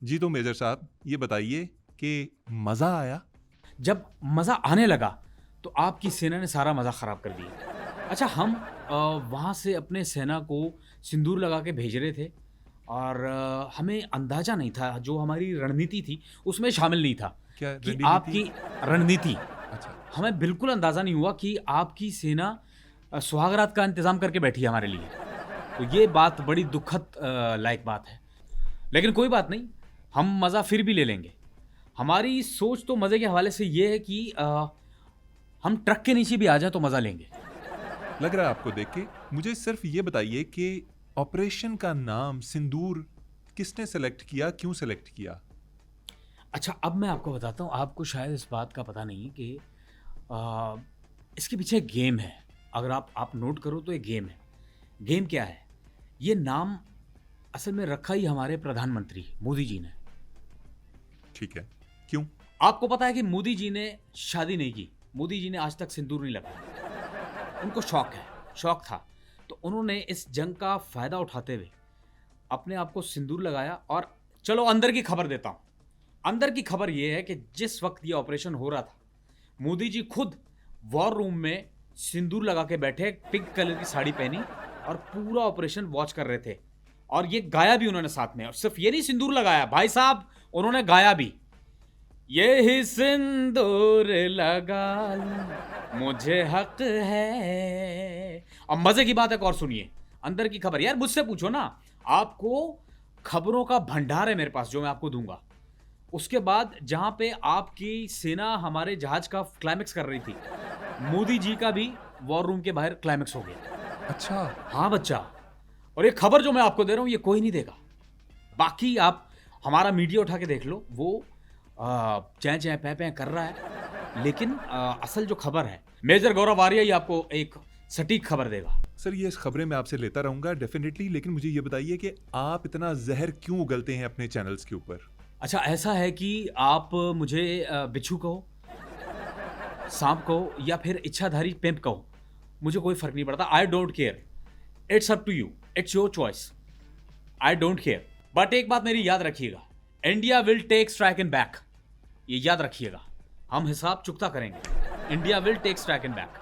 जी तो मेजर साहब ये बताइए कि मज़ा आया? जब मज़ा आने लगा तो आपकी सेना ने सारा मज़ा ख़राब कर दिया। अच्छा हम वहाँ से अपने सेना को सिंदूर लगा के भेज रहे थे और हमें अंदाज़ा नहीं था, जो हमारी रणनीति थी उसमें शामिल नहीं था क्या कि रणनीति थी? आपकी रणनीति, अच्छा। हमें बिल्कुल अंदाज़ा नहीं हुआ कि आपकी सेना सुहागरात का इंतज़ाम करके बैठी है हमारे लिए। तो ये बात बड़ी दुखद लायक बात है। लेकिन कोई बात नहीं, हम मज़ा फिर भी ले लेंगे। हमारी सोच तो मज़े के हवाले से ये है कि हम ट्रक के नीचे भी आ जाएँ तो मज़ा लेंगे। लग रहा है आपको देख के। मुझे सिर्फ ये बताइए कि ऑपरेशन का नाम सिंदूर किसने सेलेक्ट किया, क्यों सेलेक्ट किया? अच्छा अब मैं आपको बताता हूँ, आपको शायद इस बात का पता नहीं कि अ, इसके पीछे एक गेम है। अगर आप नोट करो तो एक गेम है। गेम क्या है? ये नाम असल में रखा ही हमारे प्रधानमंत्री मोदी जी ने। ठीक है, क्यों? आपको पता है कि मोदी जी ने शादी नहीं की। मोदी जी ने आज तक सिंदूर नहीं लगाया। उनको शौक है, शौक था। तो उन्होंने इस जंग का फ़ायदा उठाते हुए अपने आप को सिंदूर लगाया। और चलो अंदर की खबर देता हूँ। अंदर की खबर ये है कि जिस वक्त ये ऑपरेशन हो रहा था, मोदी जी खुद वॉर रूम में सिंदूर लगा के बैठे, पिंक कलर की साड़ी पहनी और पूरा ऑपरेशन वॉच कर रहे थे। और ये गाया भी उन्होंने साथ में। और सिर्फ ये नहीं सिंदूर लगाया भाई साहब, उन्होंने गाया भी, ये ही सिंदूर लगा लूं, मुझे हक है। अब मजे की बात एक और सुनिए, अंदर की खबर। यार मुझसे पूछो ना, आपको खबरों का भंडार है मेरे पास जो मैं आपको दूंगा। उसके बाद जहां पे आपकी सेना हमारे जहाज का क्लाइमेक्स कर रही थी, मोदी जी का भी वॉर रूम के बाहर क्लाइमेक्स हो गया। अच्छा। हाँ बच्चा, और ये खबर जो मैं आपको दे रहा हूं ये कोई नहीं देगा। बाकी आप हमारा मीडिया उठा के देख लो, वो चैं चैं पै पै कर रहा है। लेकिन असल जो खबर है, मेजर गौरव आर्य ही आपको एक सटीक खबर देगा। सर ये खबरें मैं आपसे लेता रहूंगा डेफिनेटली, लेकिन मुझे ये बताइए कि आप इतना जहर क्यों उगलते हैं अपने चैनल्स के ऊपर? अच्छा ऐसा है कि आप मुझे बिच्छू कहो, सांप कहो या फिर इच्छाधारी पिंप कहो, मुझे कोई फर्क नहीं पड़ता। I don't care, it's up to you, it's your choice, I don't care. But एक बात मेरी याद रखिएगा, India will take strike in back. ये याद रखिएगा, हम हिसाब चुकता करेंगे। India will take strike in back.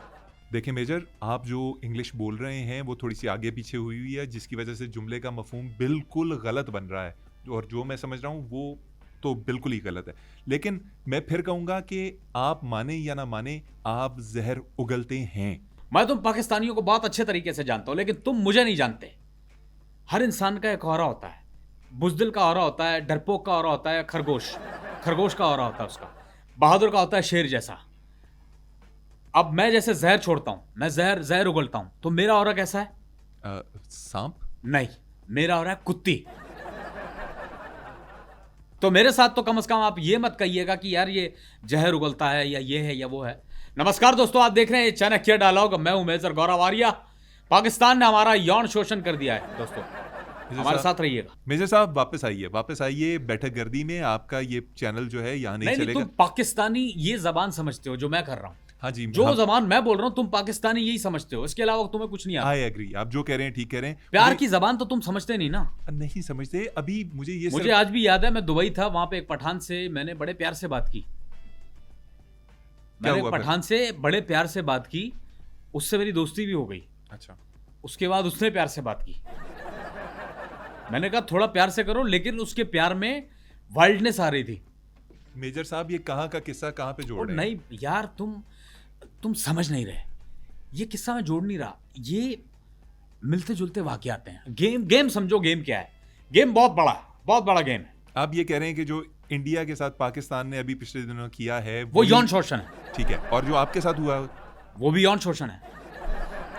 देखिए मेजर, आप जो इंग्लिश बोल रहे हैं वो थोड़ी सी आगे पीछे हुई हुई है, जिसकी वजह से जुमले का मफहूम बिल्कुल गलत बन रहा है। और जो मैं समझ रहा हूँ वो तो बिल्कुल ही गलत है। लेकिन मैं फिर कहूंगा कि आप माने या ना माने, आप जहर उगलते हैं। मैं तुम पाकिस्तानियों को बहुत अच्छे तरीके से जानता हूं, लेकिन तुम मुझे नहीं जानते। हर इंसान का एक औरा होता है। बुज़दिल का औरा होता है, डरपोक का औरा होता है, खरगोश खरगोश का औरा होता है उसका, बहादुर का होता है शेर जैसा। अब मैं जैसे जहर छोड़ता हूं, मैं जहर जहर उगलता हूं, तो मेरा औरा कैसा है? सांप? नहीं, मेरा औरा है कुत्ती। तो मेरे साथ तो कम से कम आप ये मत कहिएगा कि यार ये जहर उगलता है या ये है या वो है। नमस्कार दोस्तों, आप देख रहे हैं चाणक्य डायलॉग। मैं हूं मेजर गौरव आर्या। पाकिस्तान ने हमारा यौन शोषण कर दिया है दोस्तों, हमारे साथ रहिएगा। मेजर साहब वापस आइए बैठक गर्दी में। आपका ये चैनल जो है यहाँ नहीं नहीं चलेगा। तुम पाकिस्तानी ये जबान समझते हो जो मैं कर रहा हूं। हाँ जी, जो जबान मैं बोल रहा हूं तुम पाकिस्तानी यही समझते हो, इसके अलावा तुम्हें कुछ नहीं आता। आई एग्री, आप जो कह रहे हैं ठीक कह रहे हैं। प्यार की जबान तो तुम समझते नहीं ना। नहीं समझते। अभी मुझे मुझे आज भी याद है, मैं दुबई था, वहां पे एक पठान से मैंने बड़े प्यार से बात की। मैंने एक पठान से बड़े प्यार से बात की, उससे मेरी दोस्ती भी हो गई। अच्छा। उसके बाद उसने प्यार से बात की। मैंने कहा थोड़ा प्यार से करो, लेकिन उसके प्यार में वाइल्डनेस आ रही थी। मेजर साहब ये कहाँ का किस्सा कहाँ पे जोड़ रहे हैं? नहीं यार, तुम समझ नहीं रहे। ये किस्सा मैं जोड़ नहीं रहा, ये मिलते जुलते वाकयात हैं। गेम समझो, गेम क्या है। गेम बहुत बड़ा गेम है। आप ये कह रहे हैं कि जो इंडिया के साथ पाकिस्तान ने अभी पिछले दिनों किया है वो यौन शोषण है। ठीक है, और जो आपके साथ हुआ वो भी यौन शोषण है।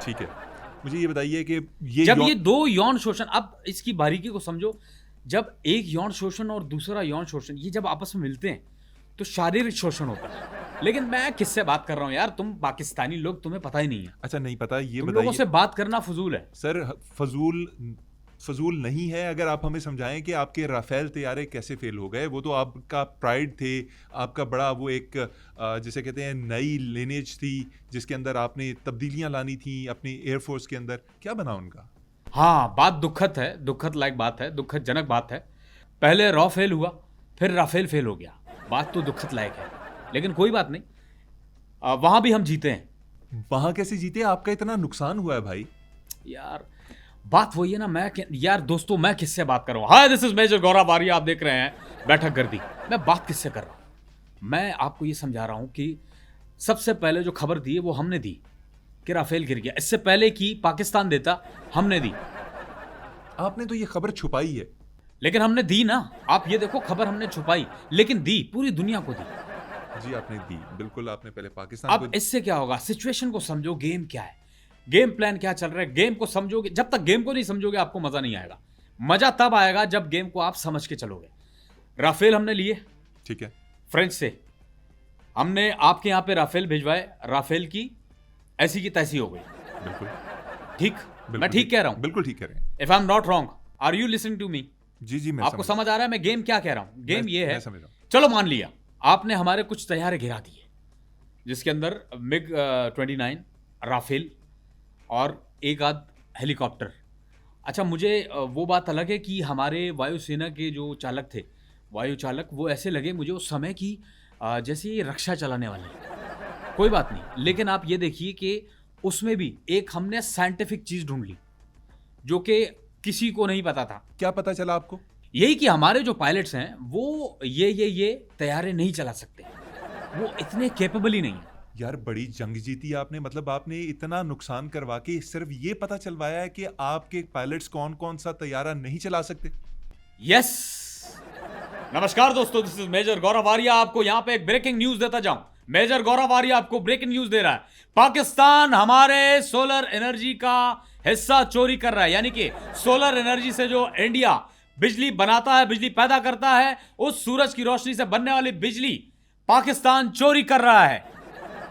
ठीक है। मुझे ये बताइए कि जब ये दो यौन शोषण, अब इसकी बारीकी को समझो, जब एक यौन शोषण और दूसरा यौन शोषण ये जब आपस में मिलते हैं तो शारीरिक शोषण होता है। लेकिन मैं किससे बात कर रहा हूं यार, तुम पाकिस्तानी लोग, तुम्हें पता ही नहीं है। अच्छा नहीं पता, ये तुम बताइए। लोगों से बात करना फजूल है। सर फजूल नहीं है। अगर आप हमें समझाएं कि आपके राफेल तैयारे कैसे फेल हो गए। वो तो आपका प्राइड थे, आपका बड़ा वो एक जिसे कहते हैं नई लिनेज थी, जिसके अंदर आपने तब्दीलियां लानी थी अपनी एयरफोर्स के अंदर। क्या बना उनका? हाँ, बात दुखद है, दुखद लायक बात है, दुखद जनक बात है। पहले राफेल हुआ, फिर राफेल फेल हो गया। बात तो दुखद लायक है, लेकिन कोई बात नहीं, वहां भी हम जीते हैं। वहां कैसे जीते? आपका इतना नुकसान हुआ है भाई। यार बात वही है ना, यार दोस्तों, मैं किससे बात कर रहा हूँ? हाय, दिस इज मेजर गौरव आर्या, आप देख रहे हैं बैठक गर्दी। मैं बात किससे कर रहा हूँ? मैं आपको ये समझा रहा हूँ कि सबसे पहले जो खबर दी है वो हमने दी कि राफेल गिर गया। इससे पहले कि पाकिस्तान देता, हमने दी। आपने तो ये खबर छुपाई है। लेकिन हमने दी ना। आप ये देखो, खबर हमने छुपाई लेकिन दी, पूरी दुनिया को दी। जी आपने दी, बिल्कुल। आपने पहले पाकिस्तान को अब इससे क्या होगा? सिचुएशन को समझो, गेम क्या है, गेम प्लान क्या चल रहा है, गेम को समझोगे। जब तक गेम को नहीं समझोगे आपको मजा नहीं आएगा। मजा तब आएगा जब गेम को आप समझ के चलोगे। राफेल हमने लिए, ठीक है, फ्रेंच से। हमने आपके यहां पे राफेल भिजवाए, राफेल की ऐसी की तैसी हो गई। बिल्कुल ठीक, मैं ठीक कह रहा हूं? बिल्कुल ठीक कह रहे हैं। If I am not wrong, are you listening to me? जी जी, मैं आपको समझ आ रहा है मैं गेम क्या कह रहा हूं? गेम ये है, मैं समझ रहा हूं। चलो मान लिया आपने हमारे कुछ तैयारे गिरा दिए, जिसके अंदर मिग 29, राफेल और एक आध हेलीकॉप्टर। अच्छा, मुझे वो बात अलग है कि हमारे वायुसेना के जो चालक थे, वायु चालक, वो ऐसे लगे मुझे उस समय की जैसे ये रक्षा चलाने वाले हैं। कोई बात नहीं, लेकिन आप ये देखिए कि उसमें भी एक हमने साइंटिफिक चीज ढूंढ ली जो कि किसी को नहीं पता था। क्या पता चला आपको? यही कि हमारे जो पायलट्स हैं वो ये तैयारे नहीं चला सकते, वो इतने कैपेबल ही नहीं है। यार बड़ी जंग जीती आपने, मतलब आपने इतना नुकसान करवा के सिर्फ ये पता चलवाया है कि आपके पायलट्स कौन कौन सा तैयारा नहीं चला सकते। यस, नमस्कार दोस्तों, दिस इज मेजर गौरव आर्या। आपको यहां पे एक ब्रेकिंग न्यूज देता जाऊं। मेजर गौरव आर्या आपको ब्रेकिंग न्यूज दे रहा है। पाकिस्तान हमारे सोलर एनर्जी का हिस्सा चोरी कर रहा है। यानी कि सोलर एनर्जी से जो इंडिया बिजली बनाता है, बिजली पैदा करता है, उस सूरज की रोशनी से बनने वाली बिजली पाकिस्तान चोरी कर रहा है।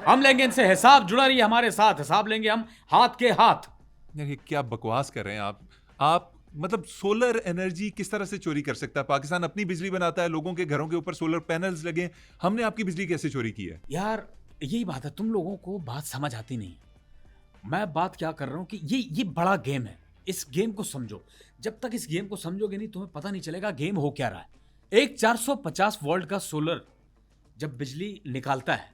हम लेंगे इनसे हिसाब, जुड़ा रही हमारे साथ, हिसाब लेंगे हम हाथ के हाथ। यार ये क्या बकवास कर रहे हैं आप मतलब सोलर एनर्जी किस तरह से चोरी कर सकता है? पाकिस्तान अपनी बिजली बनाता है, लोगों के घरों के ऊपर सोलर पैनल्स लगे, हमने आपकी बिजली कैसे चोरी की है? यार यही बात है, तुम लोगों को बात समझ आती नहीं। मैं बात क्या कर रहा हूं कि ये बड़ा गेम है, इस गेम को समझो। जब तक इस गेम को समझोगे नहीं, तुम्हें पता नहीं चलेगा गेम हो क्या रहा है। एक 450 वोल्ट का सोलर जब बिजली निकालता है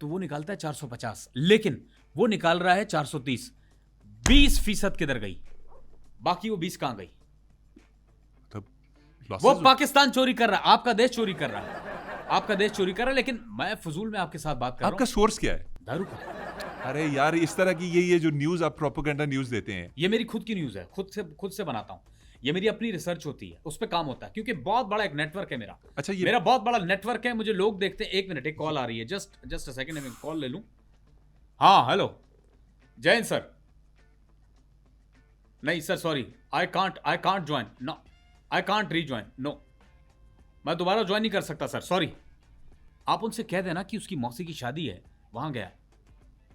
तो वो निकालता है 450, लेकिन वो निकाल रहा है 430। 20% किधर गई? बाकी वो 20 कहां गई? मतलब वो पाकिस्तान चोरी कर रहा है, आपका देश चोरी कर रहा है, आपका देश चोरी कर रहा है। लेकिन मैं फजूल में आपके साथ बात कर रहा आपका हूं। सोर्स क्या है? दारू का। अरे यार इस तरह की ये जो न्यूज आप प्रोपेगेंडा न्यूज देते हैं, ये मेरी खुद की न्यूज है, खुद से बनाता हूं। ये मेरी अपनी रिसर्च होती है, उस पर काम होता है, क्योंकि बहुत बड़ा एक नेटवर्क है मेरा। अच्छा ये मेरा बहुत बड़ा नेटवर्क है, मुझे लोग देखते हैं। एक मिनट, एक कॉल आ रही है, जस्ट अ सेकंड, मैं कॉल ले लूं। हाँ हेलो, जैन सर। नहीं sir, sorry, I can't join, no, I can't rejoin, no, मैं दोबारा ज्वाइन नहीं कर सकता सर, सॉरी। आप उनसे कह देना कि उसकी मौसी की शादी है, वहां गया है।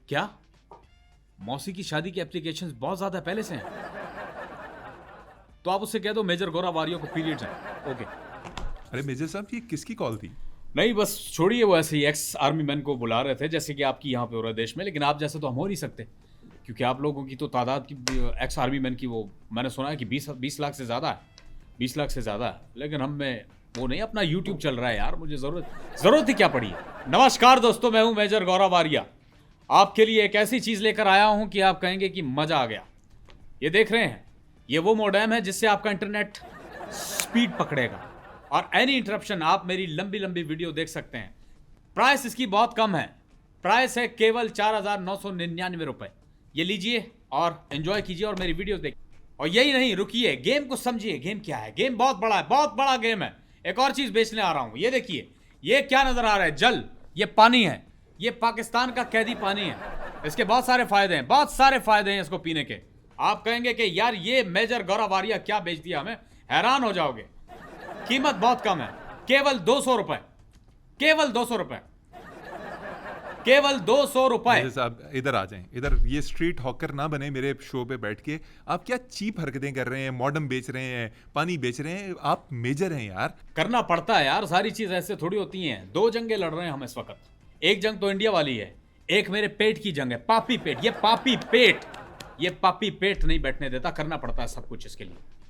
क्या? मौसी की शादी की एप्लीकेशंस बहुत ज्यादा पहले से हैं, तो आप उससे कह दो मेजर गौरव आर्या को पीरियड्स हैं। ओके। अरे मेजर साहब ये किसकी कॉल थी? नहीं बस छोड़िए, वो ऐसे ही एक्स आर्मी मैन को बुला रहे थे, जैसे कि आपकी यहाँ पे हो रहा है देश में। लेकिन आप जैसे तो हम हो नहीं सकते, क्योंकि आप लोगों की तो तादाद की एक्स आर्मी मैन की, वो मैंने सुना है कि 20 लाख से ज़्यादा है, 20 लाख से ज़्यादा है। लेकिन हम में वो नहीं, अपना यूट्यूब चल रहा है यार, मुझे ज़रूरत ही क्या पड़ी है। नमस्कार दोस्तों, मैं हूँ मेजर गौरव आर्या। आपके लिए एक ऐसी चीज़ लेकर आया हूँ कि आप कहेंगे कि मज़ा आ गया। ये देख रहे हैं, ये वो मॉडेम है जिससे आपका इंटरनेट स्पीड पकड़ेगा और एनी इंटरप्शन आप मेरी लंबी लंबी वीडियो देख सकते हैं। प्राइस इसकी बहुत कम है, प्राइस है केवल 4,999 रुपए। ये लीजिए और एंजॉय कीजिए और मेरी वीडियो देखिए। और यही नहीं, रुकिए, गेम को समझिए। गेम क्या है? गेम बहुत बड़ा है, बहुत बड़ा गेम है। एक और चीज बेचने आ रहा हूं, ये देखिए, ये क्या नजर आ रहा है? जल, ये पानी है, ये पाकिस्तान का कैदी पानी है। इसके बहुत सारे फायदे हैं, बहुत सारे फायदे हैं इसको पीने के। आप कहेंगे कि यार ये मेजर गौरव आर्या क्या बेच दिया हमें, हैरान हो जाओगे। कीमत बहुत कम है, केवल 200 रुपए, केवल 200 रुपए, केवल 200 रुपए। मेजर साहब इधर आ जाएं, इधर। ये स्ट्रीट हॉकर ना बने मेरे शो पे बैठ के। आप क्या चीप हरकतें कर रहे हैं? मॉडर्न बेच रहे हैं, पानी बेच रहे हैं, आप मेजर हैं यार। करना पड़ता है यार, सारी चीज ऐसे थोड़ी होती हैं। 2 जंगें लड़ रहे हैं हम इस वक्त। एक जंग तो इंडिया वाली है, एक मेरे पेट की जंग है, पापी पेट। ये पापी पेट, ये पापी पेट नहीं बैठने देता, करना पड़ता है सब कुछ इसके लिए।